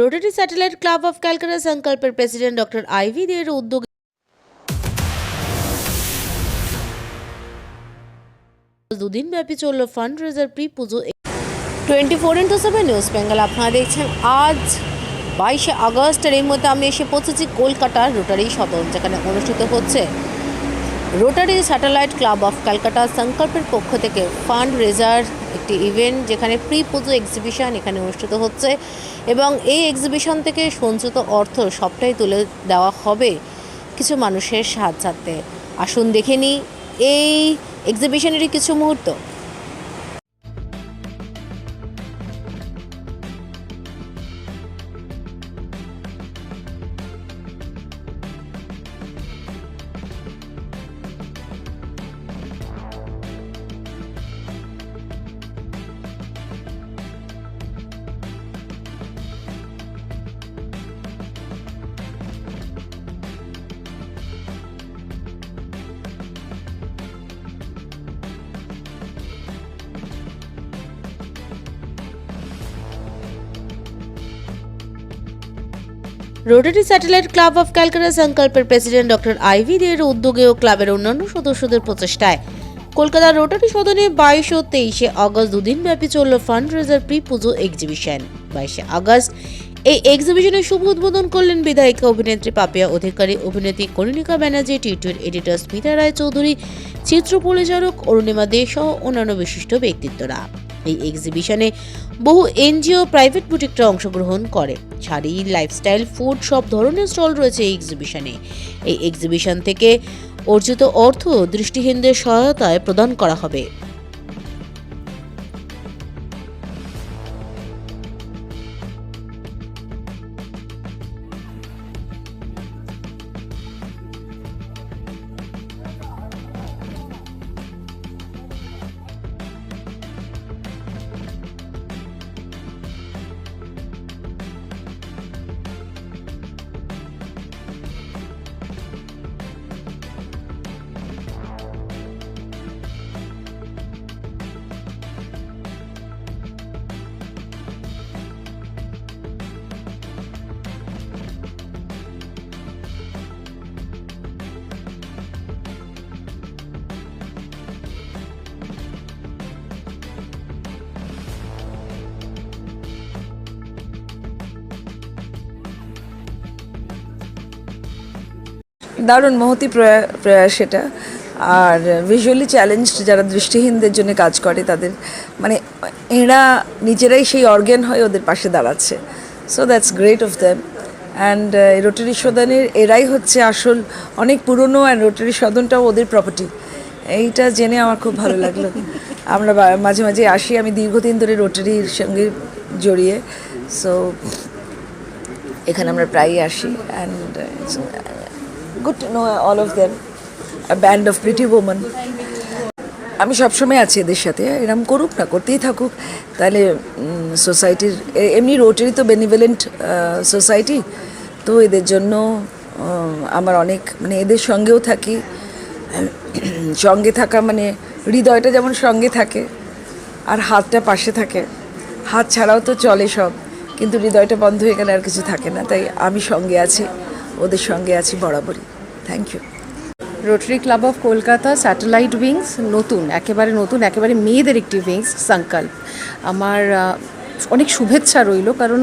Rotary satellite club of Calcutta সংকল্পের president doctor ivy দের উদ্যোগে দুদিন ব্যাপী চলল ফান্ড রেজার প্রি পুজো 24x7 নিউজ বেঙ্গল। আপনারা দেখছেন আজ 22শে আগস্ট, এর মধ্যে আমি এসে পৌঁছেছি কলকাতার রোটারি সদন, যেখানে অনুষ্ঠিত হচ্ছে rotary satellite club of Calcutta সংকল্পের পক্ষ থেকে ফান্ড রেজার একটি ইভেন্ট, যেখানে প্রি পুজো এক্সিবিশন এখানে অনুষ্ঠিত হচ্ছে এবং এই এক্সিবিশন থেকে সঞ্চিত অর্থ সবটাই তুলে দেওয়া হবে কিছু মানুষের সাহায্যার্থে। আসুন দেখে নিই এই এক্সিবিশনেরই কিছু মুহূর্ত। Rotary satellite club of Calcutta সংকল্পের প্রেসিডেন্ট ডক্টর আইভি দের উদ্যোগে ও ক্লাবের অন্যান্য সদস্যদের প্রচেষ্টায় কলকাতার রোটারি সদনে 22 ও 23শে আগস্ট দুদিন ব্যাপী চলল ফান্ড রেজার প্রি পুজো এক্সিবিশন। 22শে আগস্ট এই এক্সিবিশনের শুভ উদ্বোধন করলেন বিধায়িকা অভিনেত্রী পাপিয়া অধিকারী, অভিনেত্রী কনিনিকা ব্যানার্জি, টিউটোর এডিটর স্মিতা রায় চৌধুরী, চিত্র পরিচালক অরুণিমা দে সহ অন্যান্য বিশিষ্ট ব্যক্তিত্বরা। এই এক্সিবিশনে বহু এনজিও, প্রাইভেট বুটিকরা অংশগ্রহণ করে। শাড়ি, লাইফস্টাইল, ফুড সব ধরনের স্টল রয়েছে এই এক্সিবিশনে। এই এক্সিবিশন থেকে অর্জিত অর্থ দৃষ্টিহীনদের সহায়তায় প্রদান করা হবে। দারুণ মহতি প্রয়াস এটা। আর ভিজুয়ালি চ্যালেঞ্জড যারা দৃষ্টিহীনদের জন্য কাজ করে তাদের মানে এরা নিজেরাই সেই অর্গ্যান হয়ে ওদের পাশে দাঁড়াচ্ছে। So that's great of them. And Rotary সদনের এরাই হচ্ছে আসল, অনেক পুরনো, অ্যান্ড রোটারি সদনটাও ওদের প্রপার্টি। এইটা জেনে আমার খুব ভালো লাগলো। আমরা মাঝে মাঝে আসি, আমি দীর্ঘদিন ধরে রোটারির সঙ্গে জড়িয়ে, সো এখানে আমরা প্রায়ই আসি। And good to know all of them, a band of pretty women. আমি সবসময় আছি এদের সাথে, এরম করুক না, করতেই থাকুক। তাহলে সোসাইটির এমনি রোটারি তো বেনিভোলেন্ট সোসাইটি, তো এদের জন্য আমার অনেক মানে এদের সঙ্গেও থাকি। সঙ্গে থাকা মানে হৃদয়টা যেমন সঙ্গে থাকে আর হাতটা পাশে থাকে। হাত ছাড়াও তো চলে সব, কিন্তু হৃদয়টা বন্ধ হয়ে গেলে আর কিছু থাকে না। তাই আমি সঙ্গে আছি, ওদের সঙ্গে আছি বরাবরই। Thank you. Rotary Club of Kolkata satellite wings নতুন, একেবারে মেয়েদের একটি উইংস সংকল্প। আমার অনেক শুভেচ্ছা রইল, কারণ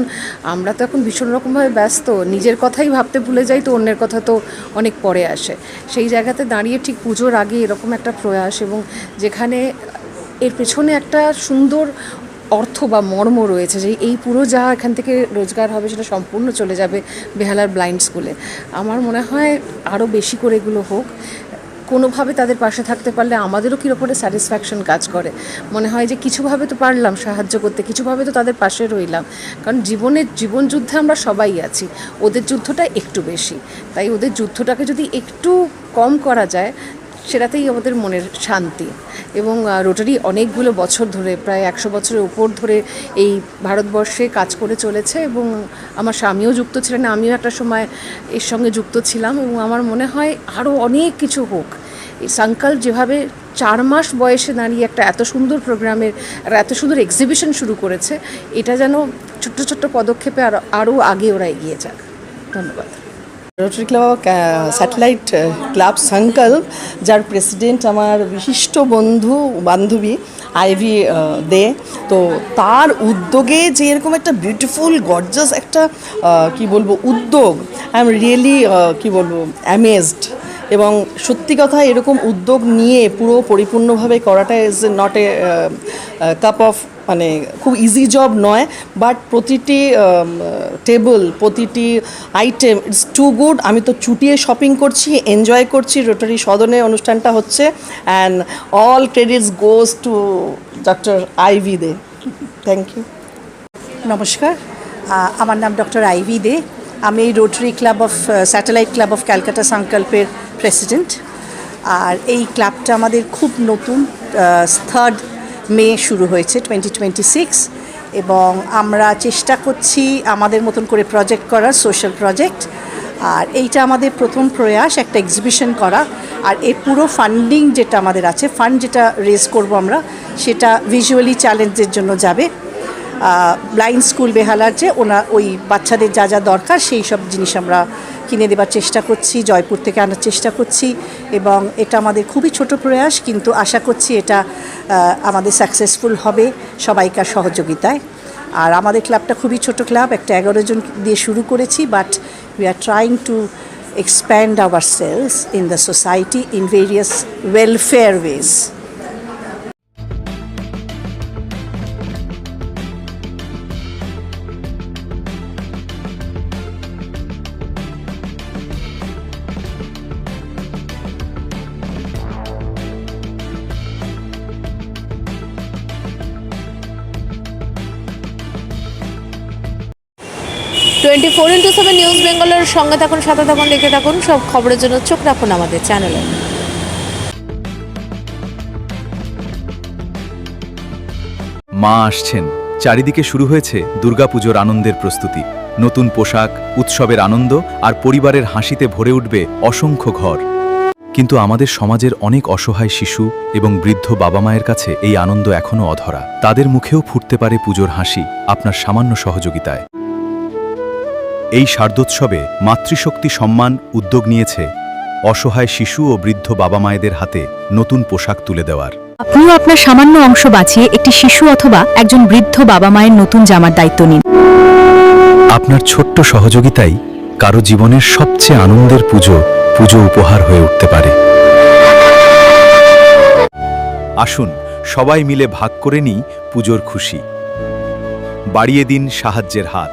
আমরা তো এখন ভীষণ রকমভাবে ব্যস্ত, নিজের কথাই ভাবতে ভুলে যাই, তো অন্যের কথা তো অনেক পরে আসে। সেই জায়গাতে দাঁড়িয়ে ঠিক পুজোর আগে এরকম একটা প্রয়াস, এবং যেখানে এর পেছনে একটা সুন্দর অর্থ বা মর্ম রয়েছে, যে এই পুরো যা এখান থেকে রোজগার হবে সেটা সম্পূর্ণ চলে যাবে বেহালার ব্লাইন্ড স্কুলে। আমার মনে হয় আরও বেশি করে এগুলো হোক। কোনোভাবে তাদের পাশে থাকতে পারলে আমাদেরও কীরকম স্যাটিসফ্যাকশন কাজ করে। মনে হয় যে কিছুভাবে তো পারলাম সাহায্য করতে, কিছুভাবে তো তাদের পাশে রইলাম। কারণ জীবন যুদ্ধে আমরা সবাই আছি, ওদের যুদ্ধটা একটু বেশি। তাই ওদের যুদ্ধটাকে যদি একটু কম করা যায়, সেটাতেই আমাদের মনের শান্তি। এবং রোটারি অনেকগুলো বছর ধরে, প্রায় 100 বছরের উপর ধরে এই ভারতবর্ষে কাজ করে চলেছে, এবং আমার স্বামীও যুক্ত ছিলেন, আমিও একটা সময় এর সঙ্গে যুক্ত ছিলাম। এবং আমার মনে হয় আরও অনেক কিছু হোক, এই সংকল্প যেভাবে 4 মাস বয়সে দাঁড়িয়ে একটা এত সুন্দর প্রোগ্রামের আর এত সুন্দর এক্সিবিশন শুরু করেছে, এটা যেন ছোট্ট ছোট্ট পদক্ষেপে আরও আগে ওরা এগিয়ে যাক। ধন্যবাদ। রোটারি ক্লাব স্যাটেলাইট ক্লাব সংকল্প, যার প্রেসিডেন্ট আমার বিশিষ্ট বন্ধু বান্ধবী আইভি দে, তো তার উদ্যোগে যে এরকম একটা বিউটিফুল গর্জাস একটা কি বলবো উদ্যোগ, আই এম রিয়েলি কি বলবো অ্যামেজড। এবং সত্যি কথা এরকম উদ্যোগ নিয়ে পুরো পরিপূর্ণভাবে করাটা is not a cup of, মানে খুব ইজি জব নয়, বাট প্রতিটি টেবল, প্রতিটি আইটেম ইটস টু গুড। আমি তো চুটিয়ে শপিং করছি, এনজয় করছি। রোটারি সদনে অনুষ্ঠানটা হচ্ছে, and all credits goes to doctor Ivy Dey. Thank you. নমস্কার, আমার নাম ডক্টর আইভি দে। আমি Rotary Club of satellite club of Calcutta সংকল্পের প্রেসিডেন্ট। আর এই ক্লাবটা আমাদের খুব নতুন, 3rd মে শুরু হয়েছে 2026, এবং আমরা চেষ্টা করছি আমাদের মতন করে প্রজেক্ট করার, সোশ্যাল প্রজেক্ট। আর এইটা আমাদের প্রথম প্রয়াস একটা এক্সিবিশন করা। আর এই পুরো ফান্ডিং যেটা আমাদের আছে, ফান্ড যেটা রেজ করব আমরা, সেটা ভিজুয়ালি চ্যালেঞ্জের জন্য যাবে। ব্লাইন্ড স্কুল বেহালার যে ওই বাচ্চাদের যা যা দরকার সেই সব জিনিস আমরা কিনে দেবার চেষ্টা করছি, জয়পুর থেকে আনার চেষ্টা করছি। এবং এটা আমাদের খুবই ছোট প্রয়াস, কিন্তু আশা করছি এটা আমাদের সাকসেসফুল হবে সবাইকার সহযোগিতায়। আর আমাদের ক্লাবটা খুবই ছোট ক্লাব, একটা 11 জন দিয়ে শুরু করেছি, but we are trying to expand ourselves in the society in various welfare ways. 24x7 news বেঙ্গলের সঙ্গে থাকুন, সাথে থাকুন, দেখে থাকুন। সব খবরের জন্য চোখ রাখুন আমাদের চ্যানেলে। মা আসছেন, চারিদিকে শুরু হয়েছে দুর্গাপুজোর আনন্দের প্রস্তুতি। নতুন পোশাক, উৎসবের আনন্দ আর পরিবারের হাসিতে ভরে উঠবে অসংখ্য ঘর। কিন্তু আমাদের সমাজের অনেক অসহায় শিশু এবং বৃদ্ধ বাবা মায়ের কাছে এই আনন্দ এখনও অধরা। তাদের মুখেও ফুটতে পারে পুজোর হাসি আপনার সামান্য সহযোগিতায়। এই শারদোৎসবে মাতৃশক্তি সম্মান উদ্যোগ নিয়েছে অসহায় শিশু ও বৃদ্ধ বাবা মায়েদের হাতে নতুন পোশাক তুলে দেওয়ার। আপনিও আপনার সামান্য অংশ বাঁচিয়ে একটি শিশু অথবা একজন বৃদ্ধ বাবা মায়ের নতুন জামার দায়িত্ব নিন। আপনার ছোট্ট সহযোগিতাই কারো জীবনের সবচেয়ে আনন্দের পুজো উপহার হয়ে উঠতে পারে। আসুন সবাই মিলে ভাগ করে নিই পুজোর খুশি। বাড়িয়ে দিন সাহায্যের হাত।